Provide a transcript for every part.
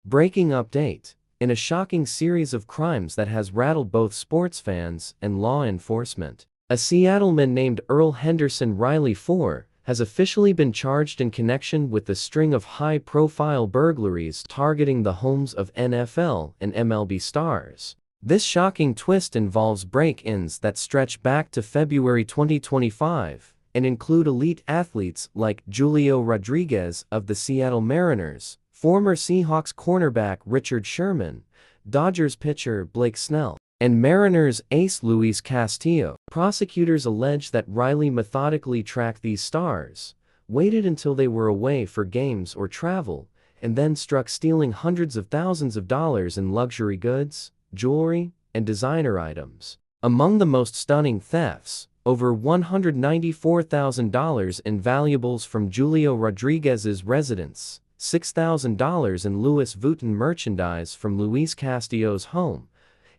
Breaking update. In a shocking series of crimes that has rattled both sports fans and law enforcement, a Seattle man named Earl Henderson Riley IV has officially been charged in connection with the string of high-profile burglaries targeting the homes of NFL and MLB stars. This shocking twist involves break-ins that stretch back to February 2025 and include elite athletes like Julio Rodriguez of the Seattle Mariners, former Seahawks cornerback Richard Sherman, Dodgers pitcher Blake Snell, and Mariners ace Luis Castillo. Prosecutors allege that Riley methodically tracked these stars, waited until they were away for games or travel, and then struck, stealing hundreds of thousands of dollars in luxury goods, jewelry, and designer items. Among the most stunning thefts, over $194,000 in valuables from Julio Rodriguez's residence, $6,000 in Louis Vuitton merchandise from Luis Castillo's home,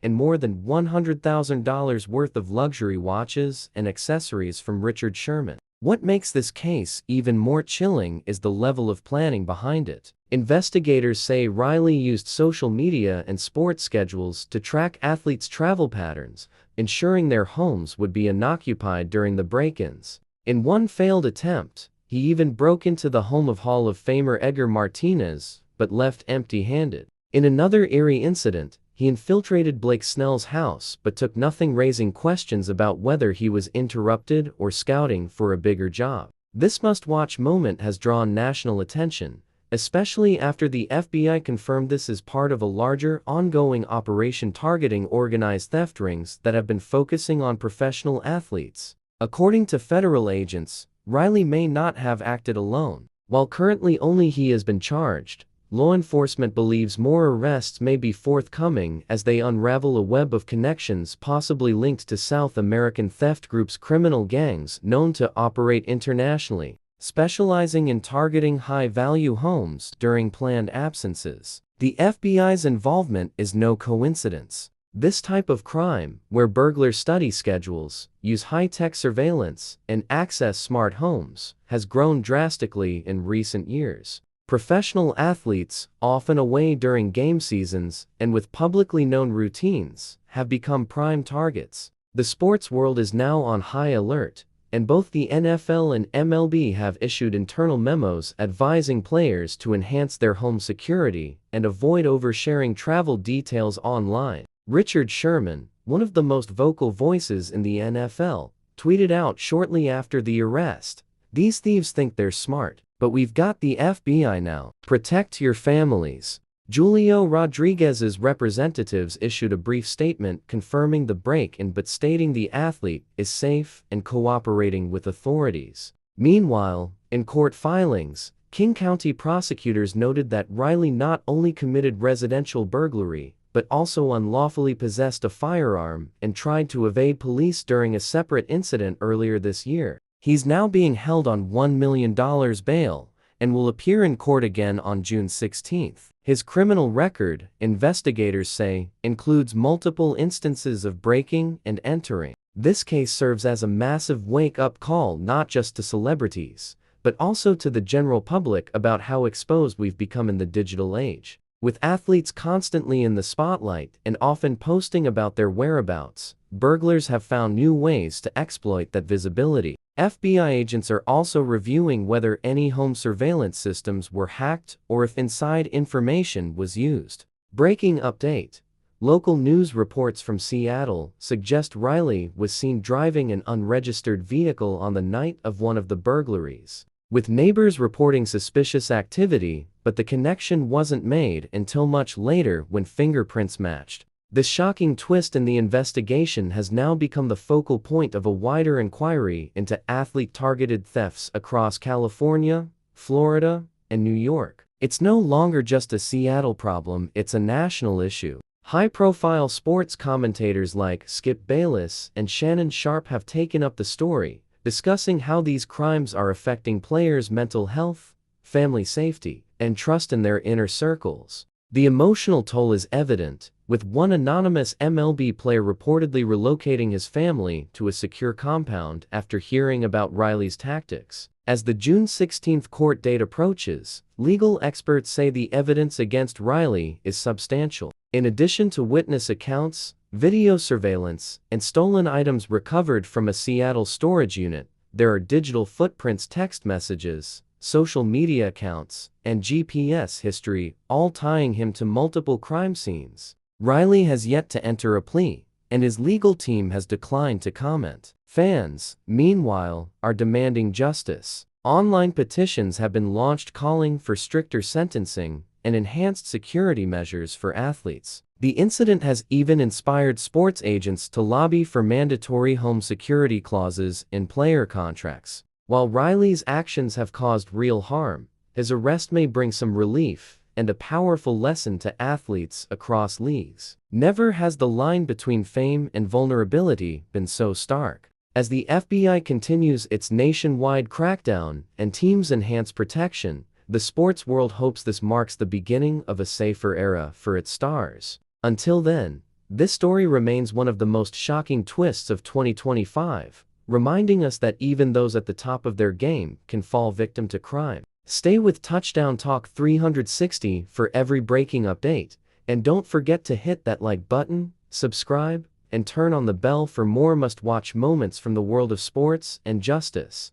and more than $100,000 worth of luxury watches and accessories from Richard Sherman. What makes this case even more chilling is the level of planning behind it. Investigators say Riley used social media and sports schedules to track athletes' travel patterns, ensuring their homes would be unoccupied during the break-ins. In one failed attempt, he even broke into the home of Hall of Famer Edgar Martinez, but left empty-handed. In another eerie incident, he infiltrated Blake Snell's house but took nothing, raising questions about whether he was interrupted or scouting for a bigger job. This must-watch moment has drawn national attention, especially after the FBI confirmed this as part of a larger, ongoing operation targeting organized theft rings that have been focusing on professional athletes. According to federal agents, Riley may not have acted alone. While currently only he has been charged, law enforcement believes more arrests may be forthcoming as they unravel a web of connections possibly linked to South American theft groups, criminal gangs known to operate internationally, specializing in targeting high-value homes during planned absences. The FBI's involvement is no coincidence. This type of crime, where burglars study schedules, use high-tech surveillance, and access smart homes, has grown drastically in recent years. Professional athletes, often away during game seasons and with publicly known routines, have become prime targets. The sports world is now on high alert, and both the NFL and MLB have issued internal memos advising players to enhance their home security and avoid oversharing travel details online. Richard Sherman, one of the most vocal voices in the NFL, tweeted out shortly after the arrest, "These thieves think they're smart, but we've got the FBI now. Protect your families." Julio Rodriguez's representatives issued a brief statement confirming the break-in but stating the athlete is safe and cooperating with authorities. Meanwhile, in court filings, King County prosecutors noted that Riley not only committed residential burglary, but also unlawfully possessed a firearm and tried to evade police during a separate incident earlier this year. He's now being held on $1 million bail and will appear in court again on June 16. His criminal record, investigators say, includes multiple instances of breaking and entering. This case serves as a massive wake-up call not just to celebrities, but also to the general public about how exposed we've become in the digital age. With athletes constantly in the spotlight and often posting about their whereabouts, burglars have found new ways to exploit that visibility. FBI agents are also reviewing whether any home surveillance systems were hacked or if inside information was used. Breaking update. Local news reports from Seattle suggest Riley was seen driving an unregistered vehicle on the night of one of the burglaries, with neighbors reporting suspicious activity, but the connection wasn't made until much later when fingerprints matched. This shocking twist in the investigation has now become the focal point of a wider inquiry into athlete-targeted thefts across California, Florida, and New York. It's no longer just a Seattle problem, it's a national issue. High-profile sports commentators like Skip Bayless and Shannon Sharpe have taken up the story, discussing how these crimes are affecting players' mental health, family safety, and trust in their inner circles. The emotional toll is evident, with one anonymous MLB player reportedly relocating his family to a secure compound after hearing about Riley's tactics. As the June 16 court date approaches, legal experts say the evidence against Riley is substantial. In addition to witness accounts, video surveillance, and stolen items recovered from a Seattle storage unit, there are digital footprints, text messages, social media accounts, and GPS history, all tying him to multiple crime scenes. Riley has yet to enter a plea, and his legal team has declined to comment. Fans, meanwhile, are demanding justice. Online petitions have been launched calling for stricter sentencing and enhanced security measures for athletes. The incident has even inspired sports agents to lobby for mandatory home security clauses in player contracts. While Riley's actions have caused real harm, his arrest may bring some relief and a powerful lesson to athletes across leagues. Never has the line between fame and vulnerability been so stark. As the FBI continues its nationwide crackdown and teams enhance protection, the sports world hopes this marks the beginning of a safer era for its stars. Until then, this story remains one of the most shocking twists of 2025, reminding us that even those at the top of their game can fall victim to crime. Stay with Touchdown Talk 360 for every breaking update, and don't forget to hit that like button, subscribe, and turn on the bell for more must-watch moments from the world of sports and justice.